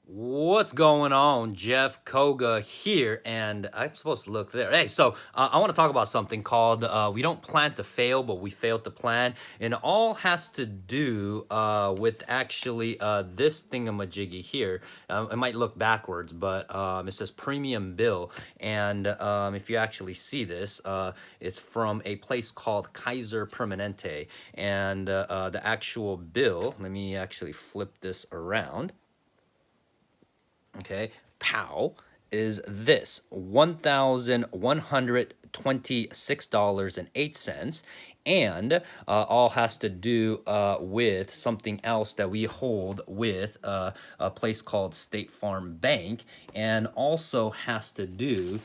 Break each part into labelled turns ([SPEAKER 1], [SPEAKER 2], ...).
[SPEAKER 1] What's going on? Jeff Coga here, and I'm supposed to look there. Hey, so I want to talk about something called we don't plan to fail, but we fail to plan. And it all has to do with actually this thingamajiggy here. It might look backwards, but it says premium bill. And if you actually see this, it's from a place called Kaiser Permanente. And the actual bill, let me actually flip this around. Okay, pow, is this $1,126.08. And all has to do with something else that we hold with a place called State Farm Bank, and also has to do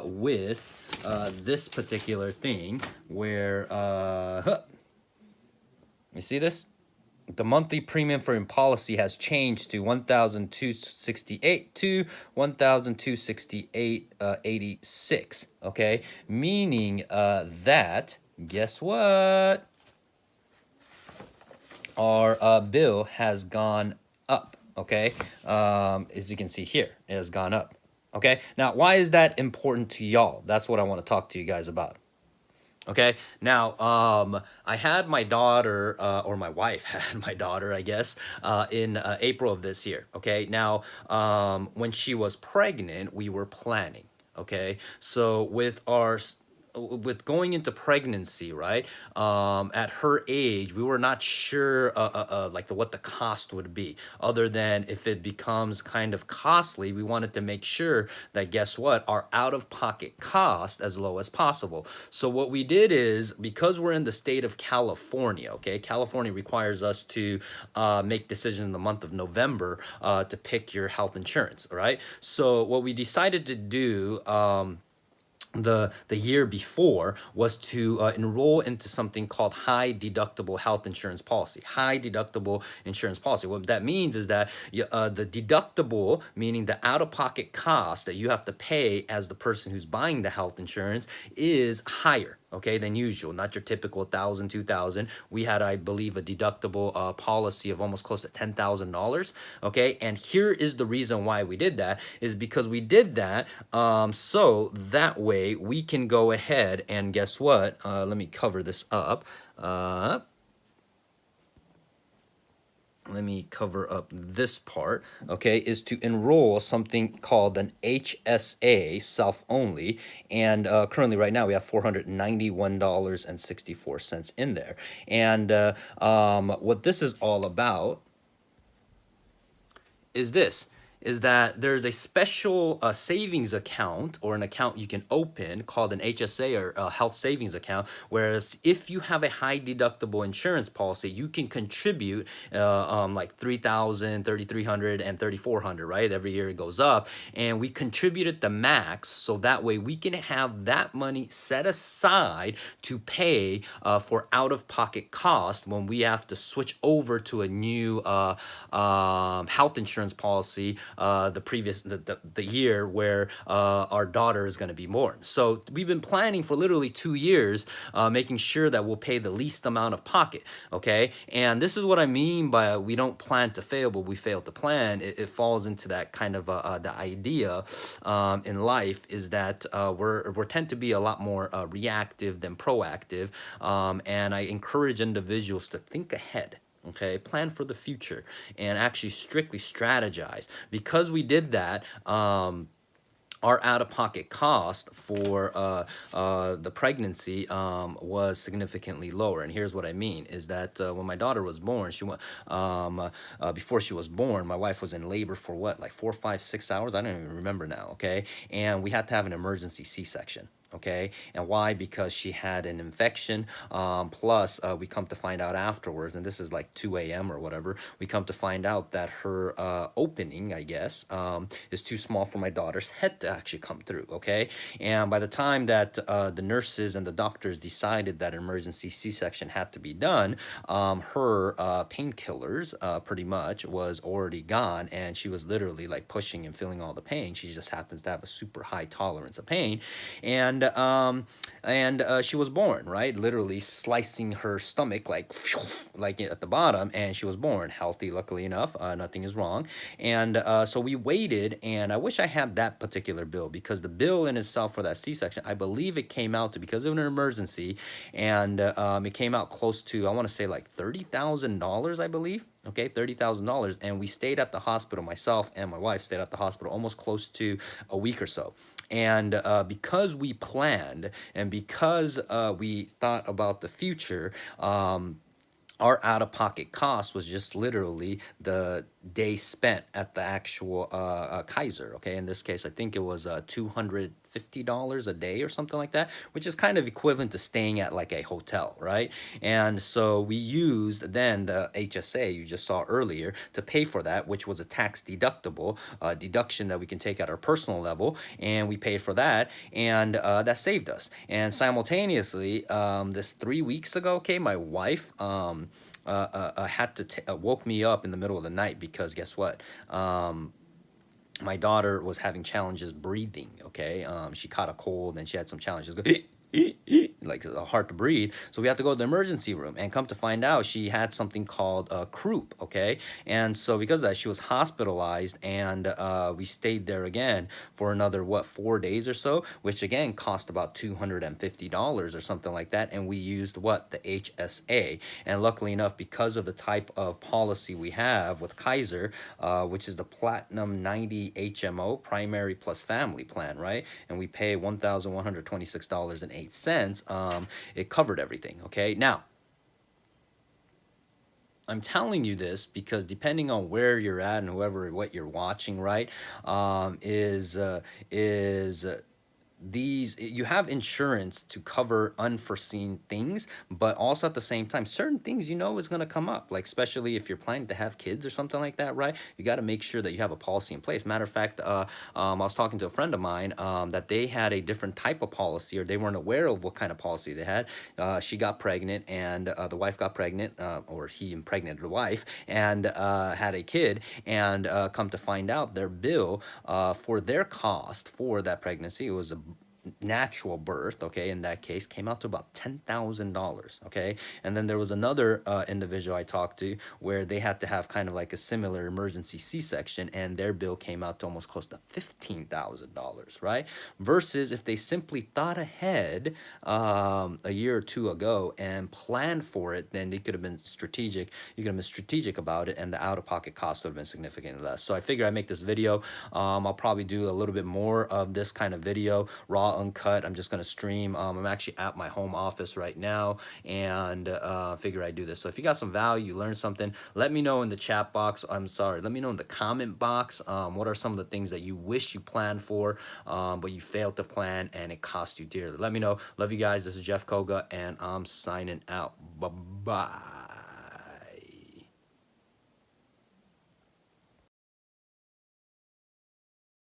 [SPEAKER 1] with this particular thing where, you see this? The monthly premium for your policy has changed to 1,268 to 1,268.86. Okay, meaning that guess what? Our bill has gone up. Okay, as you can see here, it has gone up. Okay, now why is that important to y'all? That's what I want to talk to you guys about. Okay, now I had my daughter, or my wife had my daughter, I guess, in April of this year. Okay, now when she was pregnant, we were planning. Okay, so with going into pregnancy, right? At her age, we were not sure, like what the cost would be. Other than if it becomes kind of costly, we wanted to make sure that guess what, our out-of-pocket cost as low as possible. So what we did is, because we're in the state of California, okay, California requires us to make decisions in the month of November to pick your health insurance, right? So what we decided to do. The year before was to enroll into something called high deductible health insurance policy. High deductible insurance policy. What that means is that the deductible, meaning the out-of-pocket cost that you have to pay as the person who's buying the health insurance, is higher, okay, than usual. Not your typical 1,000, 2,000. We had, I believe, a deductible policy of almost close to $10,000. Okay, and here is the reason why we did that is because we did that so that way we can go ahead and guess what? Let me cover this up. Let me cover up this part, okay, is to enroll something called an HSA self-only, and currently right now we have $491.64 in there. And what this is all about is this, is that there's a special savings account or an account you can open called an HSA or a health savings account, whereas if you have a high deductible insurance policy, you can contribute like 3,000, 3,300, and 3,400, right? Every year it goes up, and we contributed the max, so that way we can have that money set aside to pay for out-of-pocket cost when we have to switch over to a new health insurance policy the year where our daughter is going to be born. So we've been planning for literally 2 years, making sure that we'll pay the least amount of pocket. Okay, and this is what I mean by we don't plan to fail, but we fail to plan. It falls into that kind of the idea in life is that we tend to be a lot more reactive than proactive, and I encourage individuals to think ahead. Okay, plan for the future and actually strictly strategize. Because we did that, our out-of-pocket cost for the pregnancy was significantly lower. And here's what I mean is that when my daughter was born, she went before she was born, my wife was in labor for what, like 4, 5, 6 hours? I don't even remember now. Okay, and we had to have an emergency C-section. Okay, and why? Because she had an infection, plus we come to find out afterwards, and this is like 2 a.m. or whatever, we come to find out that her opening, I guess, is too small for my daughter's head to actually come through. Okay, and by the time that the nurses and the doctors decided that an emergency C-section had to be done, her painkillers pretty much was already gone, and she was literally like pushing and feeling all the pain. She just happens to have a super high tolerance of pain, and and she was born, right, literally slicing her stomach like at the bottom, and she was born healthy, luckily enough. Nothing is wrong. And so we waited, and I wish I had that particular bill, because the bill in itself for that C-section, I believe it came out to, because of an emergency, and it came out close to, I want to say like $30,000, I believe. Okay, $30,000, and we stayed at the hospital. Myself and my wife stayed at the hospital almost close to a week or so. And because we planned, and because we thought about the future, our out-of-pocket cost was just literally the day spent at the actual Kaiser. Okay, in this case, I think it was $250 a day or something like that, which is kind of equivalent to staying at like a hotel, right? And so we used then the HSA you just saw earlier to pay for that, which was a tax deductible deduction that we can take at our personal level, and we paid for that, and that saved us. And simultaneously, this 3 weeks ago, okay, my wife had to woke me up in the middle of the night, because guess what? My daughter was having challenges breathing. Okay, she caught a cold and she had some challenges. Like hard to breathe, so we had to go to the emergency room, and come to find out she had something called croup. Okay, and so because of that, she was hospitalized, and we stayed there again for another, what, 4 days or so, which again cost about $250 or something like that. And we used, what, the HSA. And luckily enough, because of the type of policy we have with Kaiser, which is the Platinum 90 HMO, primary plus family plan, right, and we pay $1,126.08. It covered everything. Okay, now I'm telling you this because depending on where you're at and what you're watching, right, is these, you have insurance to cover unforeseen things, but also at the same time certain things is going to come up, like especially if you're planning to have kids or something like that, right? You got to make sure that you have a policy in place. Matter of fact, I was talking to a friend of mine that they had a different type of policy, or they weren't aware of what kind of policy they had. She got pregnant, and the wife got pregnant, or he impregnated the wife, and had a kid, and come to find out their bill for their cost for that pregnancy, it was a natural birth, okay, in that case, came out to about $10,000, okay. And then there was another individual I talked to where they had to have kind of like a similar emergency C-section, and their bill came out to almost close to $15,000, right? Versus if they simply thought ahead a year or two ago and planned for it, then they could have been strategic. You could have been strategic about it, and the out-of-pocket cost would have been significantly less. So I figure I make this video. I'll probably do a little bit more of this kind of video, raw, uncut. I'm just going to stream. I'm actually at my home office right now, and figure I do this. So if you got some value, you learned something, let me know in the chat box. Let me know in the comment box. What are some of the things that you wish you planned for, but you failed to plan and it cost you dearly? Let me know. Love you guys. This is Jeff Coga, and I'm signing out. Bye-bye.